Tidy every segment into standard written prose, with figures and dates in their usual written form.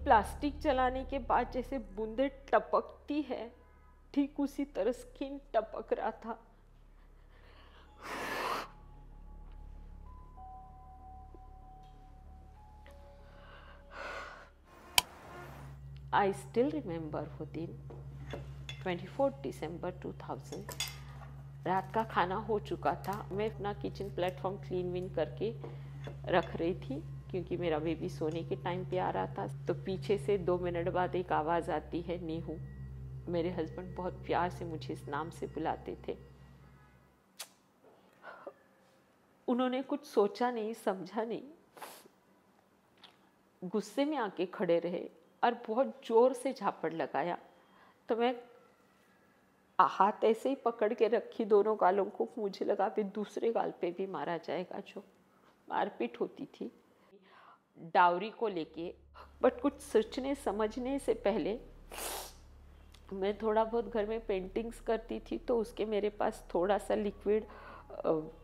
Plastic जलाने के बाद जैसे बूंदें टपकती है, ठीक उसी तरह स्किन टपक रहा था। आई स्टिल रिमेंबर वो दिन 24 दिसंबर 2000। रात का खाना हो चुका था। मैं अपना किचन प्लेटफॉर्म क्लीन विन करके रख रही थी क्योंकि मेरा बेबी सोने के टाइम पे आ रहा था। तो पीछे से 2 मिनट बाद एक आवाज़ आती है, नीहू। मेरे हस्बैंड बहुत प्यार से मुझे इस नाम से बुलाते थे। उन्होंने कुछ सोचा नहीं, समझा नहीं, गुस्से में आके खड़े रहे और बहुत जोर से झापड़ लगाया। तो मैं हाथ ऐसे ही पकड़ के रखी दोनों गालों को, मुझे लगा फिर दूसरे गाल पे भी मारा जाएगा। जो मारपीट होती थी डावरी को लेके। बट कुछ सोचने समझने से पहले मैं थोड़ा बहुत घर में पेंटिंग्स करती थी, तो उसके मेरे पास थोड़ा सा लिक्विड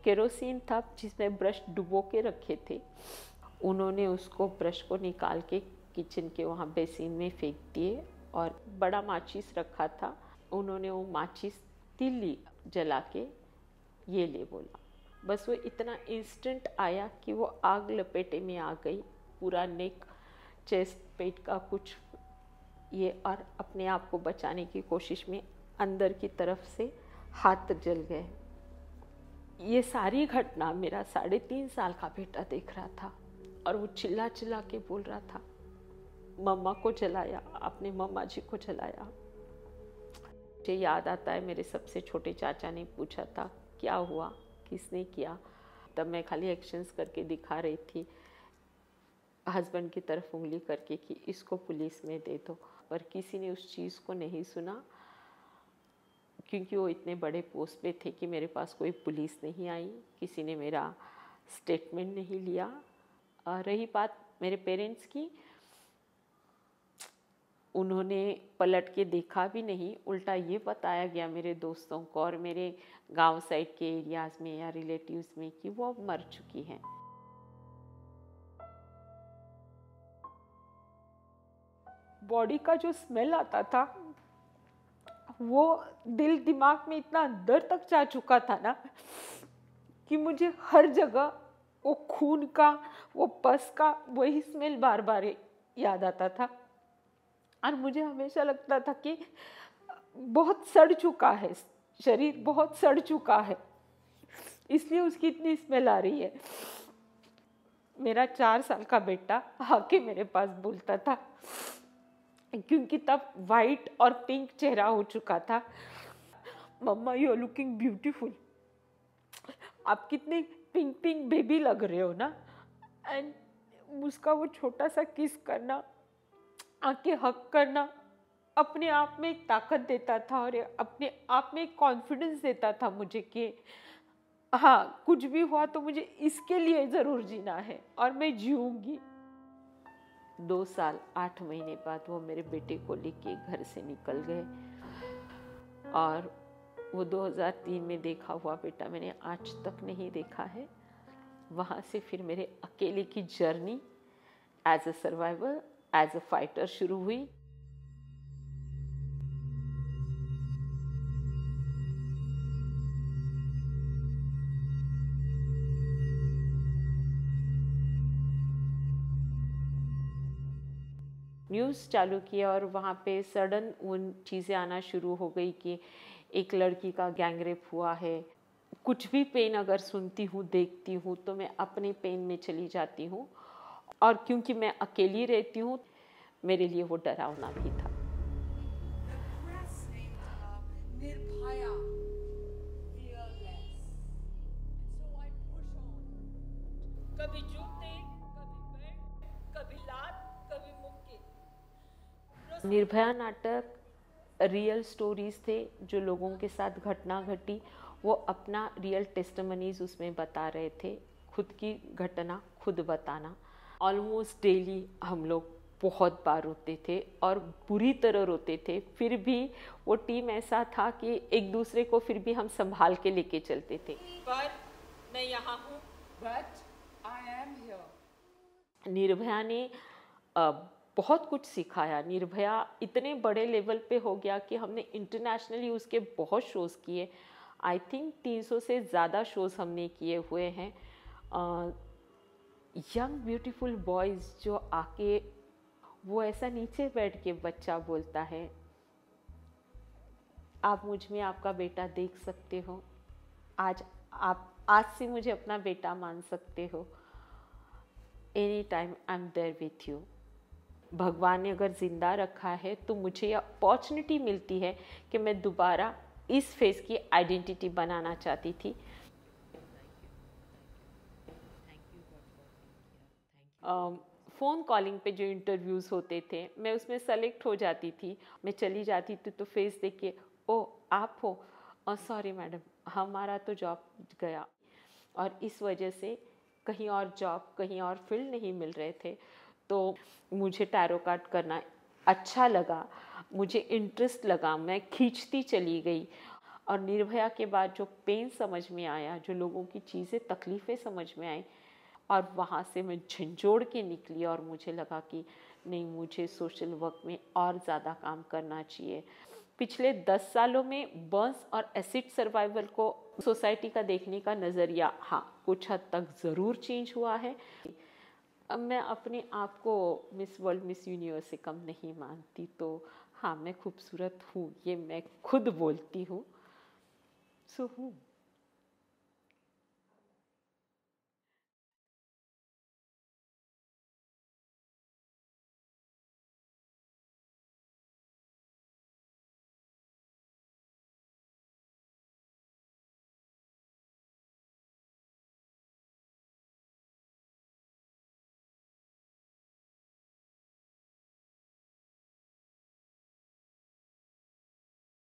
केरोसिन था जिसमें ब्रश डुबो के रखे थे। उन्होंने उसको ब्रश को निकाल के किचन के वहाँ बेसिन में फेंक दिए और बड़ा माचिस रखा था। उन्होंने वो माचिस तिल्ली जला के ये ले बोला। बस वो इतना इंस्टेंट आया कि वो आग लपेटे में आ गई। पूरा नेक, चेस्ट, पेट का कुछ ये, और अपने आप को बचाने की कोशिश में अंदर की तरफ से हाथ जल गए। ये सारी घटना मेरा 3.5 साल का बेटा देख रहा था और वो चिल्ला चिल्ला के बोल रहा था, मम्मा को जलाया आपने, मम्मा जी को जलाया। मुझे याद आता है मेरे सबसे छोटे चाचा ने पूछा था क्या हुआ, किसने किया। तब मैं खाली एक्शंस करके दिखा रही थी, हस्बैंड की तरफ उंगली करके कि इसको पुलिस में दे दो। पर किसी ने उस चीज़ को नहीं सुना क्योंकि वो इतने बड़े पोस्ट पे थे कि मेरे पास कोई पुलिस नहीं आई, किसी ने मेरा स्टेटमेंट नहीं लिया। रही बात मेरे पेरेंट्स की, उन्होंने पलट के देखा भी नहीं। उल्टा ये बताया गया मेरे दोस्तों को और मेरे गांव साइड के एरियाज़ में या रिलेटिव्स में कि वो अब मर चुकी हैं। बॉडी का जो स्मेल आता था वो दिल दिमाग में इतना अंदर तक जा चुका था ना कि मुझे हर जगह वो खून का, वो पस का वही स्मेल बार बार याद आता था। और मुझे हमेशा लगता था कि बहुत सड़ चुका है शरीर, बहुत सड़ चुका है, इसलिए उसकी इतनी स्मेल आ रही है। मेरा 4 साल का बेटा आके मेरे पास बोलता था, क्योंकि तब वाइट और पिंक चेहरा हो चुका था, मम्मा यू आर लुकिंग ब्यूटीफुल, आप कितने पिंक पिंक बेबी लग रहे हो ना। एंड उसका वो छोटा सा किस करना, आके हक करना अपने आप में एक ताकत देता था और अपने आप में एक कॉन्फिडेंस देता था मुझे कि हाँ, कुछ भी हुआ तो मुझे इसके लिए ज़रूर जीना है और मैं जीऊँगी। 2 साल 8 महीने बाद वो मेरे बेटे को लेके घर से निकल गए और वो 2003 में देखा हुआ बेटा मैंने आज तक नहीं देखा है। वहाँ से फिर मेरे अकेले की journey as a survivor, as a fighter शुरू हुई। न्यूज़ चालू किया और वहाँ पे सडन उन चीज़ें आना शुरू हो गई कि एक लड़की का गैंगरेप हुआ है। कुछ भी पेन अगर सुनती हूँ, देखती हूँ तो मैं अपने पेन में चली जाती हूँ और क्योंकि मैं अकेली रहती हूँ मेरे लिए वो डरावना भी था। कभी जूते, कभी बेल्ट, कभी लात, कभी मुक्के। निर्भया नाटक रियल स्टोरीज थे जो लोगों के साथ घटना घटी, वो अपना रियल टेस्टिमनीज उसमें बता रहे थे, खुद की घटना खुद बताना। ऑलमोस्ट डेली हम लोग बहुत बार रोते थे और बुरी तरह रोते थे, फिर भी वो टीम ऐसा था कि एक दूसरे को फिर भी हम संभाल के लेके चलते थे। पर मैं यहाँ हूँ, but I am here। Nirbhaya ने बहुत कुछ सिखाया। निर्भया इतने बड़े लेवल पे हो गया कि हमने इंटरनेशनली उसके बहुत शोज़ किए। आई थिंक 300 से ज़्यादा शोज़ हमने किए हुए हैं। यंग ब्यूटीफुल बॉयज़ जो आके वो ऐसा नीचे बैठ के बच्चा बोलता है, आप मुझ में आपका बेटा देख सकते हो, आज से मुझे अपना बेटा मान सकते हो, any time I am there with you. भगवान ने अगर ज़िंदा रखा है तो मुझे ये अपॉर्चुनिटी मिलती है कि मैं दोबारा इस फेस की आइडेंटिटी बनाना चाहती थी। फ़ोन कॉलिंग पे जो इंटरव्यूज़ होते थे, मैं उसमें सेलेक्ट हो जाती थी। मैं चली जाती थी तो फेस देख के, ओ आप हो, सॉरी मैडम, हमारा तो जॉब गया। और इस वजह से कहीं और जॉब, कहीं और फील्ड नहीं मिल रहे थे। तो मुझे टैरो कार्ड करना अच्छा लगा, मुझे इंटरेस्ट लगा, मैं खींचती चली गई। और निर्भया के बाद जो पेन समझ में आया, जो लोगों की चीज़ें, तकलीफ़ें समझ में आई, और वहाँ से मैं झंझोड़ के निकली और मुझे लगा कि नहीं, मुझे सोशल वर्क में और ज़्यादा काम करना चाहिए। पिछले 10 सालों में बर्न्स और एसिड सर्वाइवल को सोसाइटी का देखने का नज़रिया, हाँ, कुछ हद तक ज़रूर चेंज हुआ है। अब मैं अपने आप को मिस वर्ल्ड, मिस यूनिवर्स से कम नहीं मानती। तो हाँ, मैं खूबसूरत हूँ, ये मैं खुद बोलती हूँ, सो हूँ।